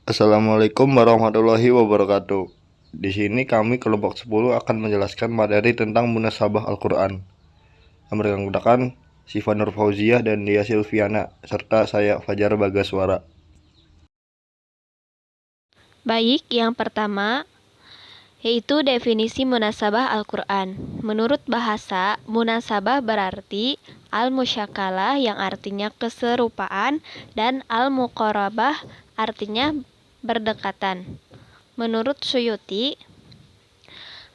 Assalamualaikum warahmatullahi wabarakatuh. Di sini kami kelompok 10 akan menjelaskan materi tentang munasabah Al-Quran. Yang menggunakan Syifa Nur Fauziah dan Dia Silviana, serta saya Fajar Bagaswara. Baik, yang pertama yaitu definisi munasabah Al-Quran. Menurut bahasa, munasabah berarti al-musyakalah yang artinya keserupaan dan al-muqarabah artinya berdekatan. Menurut Suyuti,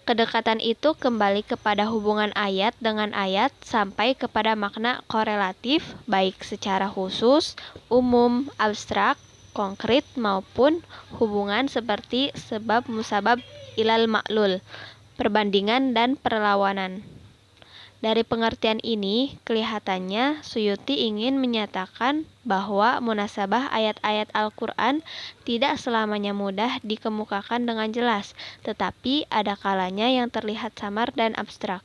kedekatan itu kembali kepada hubungan ayat dengan ayat sampai kepada makna korelatif baik secara khusus, umum, abstrak, konkret maupun hubungan seperti sebab musabab ilal maklul, perbandingan dan perlawanan. Dari pengertian ini, kelihatannya Suyuti ingin menyatakan bahwa munasabah ayat-ayat Al-Quran tidak selamanya mudah dikemukakan dengan jelas, tetapi ada kalanya yang terlihat samar dan abstrak.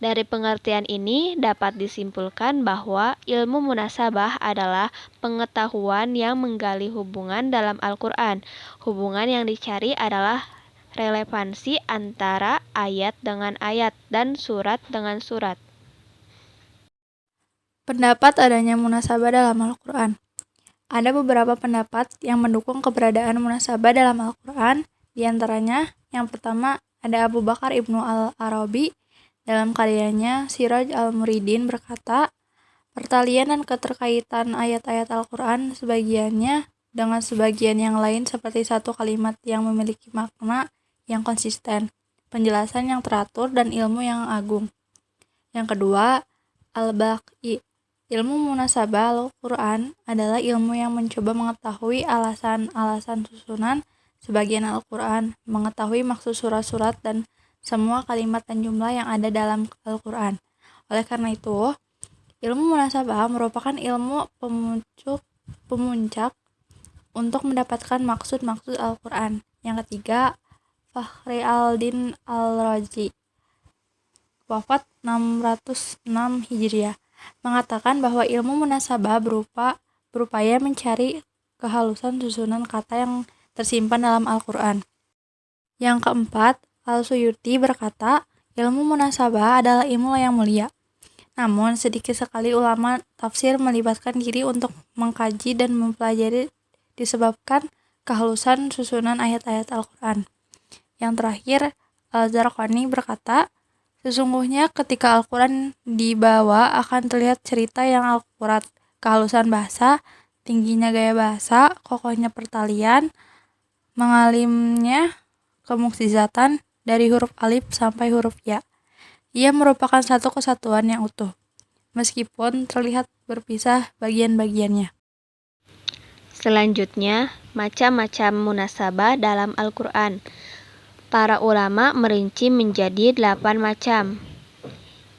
Dari pengertian ini dapat disimpulkan bahwa ilmu munasabah adalah pengetahuan yang menggali hubungan dalam Al-Quran. Hubungan yang dicari adalah relevansi antara ayat dengan ayat dan surat dengan surat. Pendapat adanya munasabah dalam Al-Quran. Ada beberapa pendapat yang mendukung keberadaan munasabah dalam Al-Quran. Di antaranya, yang pertama ada Abu Bakar Ibnu Al-Arabi dalam karyanya Siraj Al-Muridin berkata, pertalian dan keterkaitan ayat-ayat Al-Quran sebagiannya dengan sebagian yang lain seperti satu kalimat yang memiliki makna yang konsisten, penjelasan yang teratur, dan ilmu yang agung. Yang kedua, Al-Baqi. Ilmu munasabah Al-Quran adalah ilmu yang mencoba mengetahui alasan-alasan susunan sebagian Al-Quran, mengetahui maksud surat-surat dan semua kalimat dan jumlah yang ada dalam Al-Quran. Oleh karena itu, ilmu munasabah merupakan ilmu pemuncak untuk mendapatkan maksud-maksud Al-Quran. Yang ketiga, Fakhri Al-Din Al-Razi, wafat 606 Hijriah, mengatakan bahwa ilmu munasabah berupaya mencari kehalusan susunan kata yang tersimpan dalam Al-Quran. Yang keempat, Al-Suyuti berkata, ilmu munasabah adalah ilmu yang mulia. Namun, sedikit sekali ulama tafsir melibatkan diri untuk mengkaji dan mempelajari disebabkan kehalusan susunan ayat-ayat Al-Quran. Yang terakhir, Al-Zarqani berkata, sesungguhnya ketika Al-Quran dibawa akan terlihat cerita yang akurat, kehalusan bahasa, tingginya gaya bahasa, kokohnya pertalian, mengalimnya kemukjizatan dari huruf alif sampai huruf ya. Ia merupakan satu kesatuan yang utuh, meskipun terlihat berpisah bagian-bagiannya. Selanjutnya, macam-macam munasabah dalam Al-Quran. Para ulama merinci menjadi 8 macam,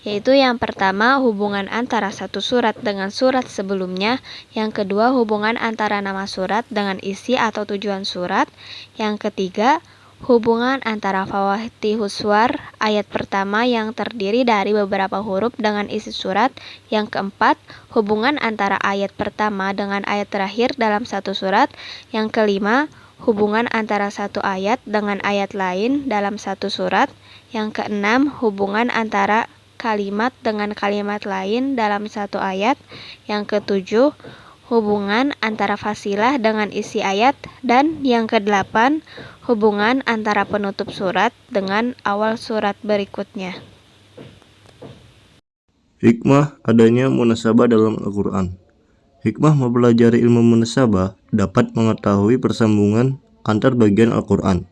yaitu yang pertama hubungan antara satu surat dengan surat sebelumnya, yang kedua hubungan antara nama surat dengan isi atau tujuan surat, yang ketiga hubungan antara Fawatihus Suwar ayat pertama yang terdiri dari beberapa huruf dengan isi surat, yang keempat hubungan antara ayat pertama dengan ayat terakhir dalam satu surat, yang kelima hubungan antara satu ayat dengan ayat lain dalam satu surat, yang keenam hubungan antara kalimat dengan kalimat lain dalam satu ayat, yang ketujuh hubungan antara fasilah dengan isi ayat, dan yang kedelapan hubungan antara penutup surat dengan awal surat berikutnya. Hikmah adanya munasabah dalam Al-Quran. Hikmah mempelajari ilmu munasabah dapat mengetahui persambungan antar bagian Al-Quran,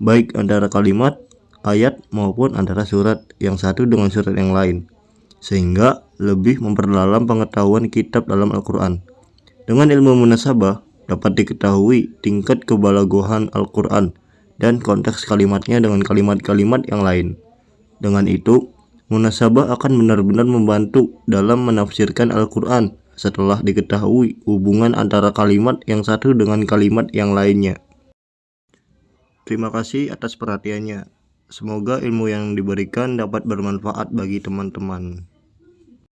baik antara kalimat, ayat, maupun antara surat yang satu dengan surat yang lain, sehingga lebih memperdalam pengetahuan kitab dalam Al-Quran. Dengan ilmu munasabah dapat diketahui tingkat kebalagohan Al-Quran dan konteks kalimatnya dengan kalimat-kalimat yang lain. Dengan itu, munasabah akan benar-benar membantu dalam menafsirkan Al-Quran setelah diketahui hubungan antara kalimat yang satu dengan kalimat yang lainnya. Terima kasih atas perhatiannya. Semoga ilmu yang diberikan dapat bermanfaat bagi teman-teman.